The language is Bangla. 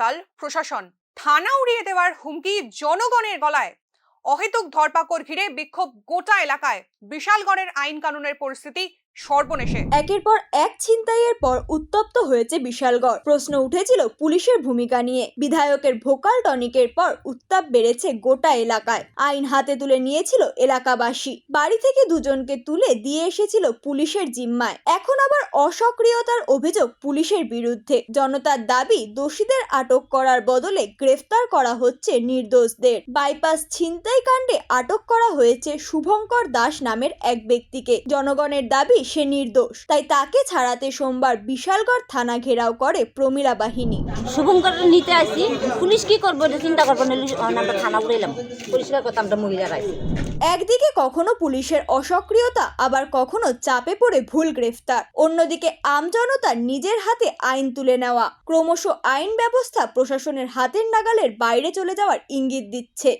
মাতাল প্রশাসন, থানা উড়িয়ে দেওয়ার হুমকি জনগণের গলায়। অহেতুক ধরপাকড় ঘিরে বিক্ষোভ গোটা এলাকায়। বিশালগড়ের আইন কানুনের পরিস্থিতি সর্বনেশে। একের পর এক ছিনতাইয়ের পর উত্তপ্ত হয়েছে বিশালগড়। প্রশ্ন উঠেছিল পুলিশের ভূমিকা নিয়ে। বিধায়কের ভোকাল টনিকের পর উত্তাপ বেড়েছে গোটা এলাকায়। আইন হাতে তুলে নিয়েছিল এলাকাবাসী। বাড়ি থেকে দুজনকে তুলে দিয়ে এসেছিল পুলিশের জিম্মায়। এখন আবার অসক্রিয়তার অভিযোগ পুলিশের বিরুদ্ধে। জনতার দাবি, দোষীদের আটক করার বদলে গ্রেফতার করা হচ্ছে নির্দোষদের। বাইপাস ছিনতাই কাণ্ডে আটক করা হয়েছে শুভঙ্কর দাস নামের এক ব্যক্তিকে। জনগণের দাবি সে নির্দোষ, তাই তাকে ছাড়াতে সোমবার বিশালগড় থানা ঘেরাও করে প্রমীলা বাহিনী। শুভঙ্কর নিতে আসি, পুলিশ কি করবো চিন্তা করবো না, আমরা থানা উড়াইলাম, পরিষ্কার কথা আমরা মহিলারা আছি। একদিকে কখনো পুলিশের অসক্রিয়তা, আবার কখনো চাপে পড়ে ভুল গ্রেফতার। অন্যদিকে আমজনতার নিজের হাতে আইন তুলে নেওয়া। ক্রমশ আইন ব্যবস্থা প্রশাসনের হাতের নাগালের বাইরে চলে যাওয়ার ইঙ্গিত দিচ্ছে।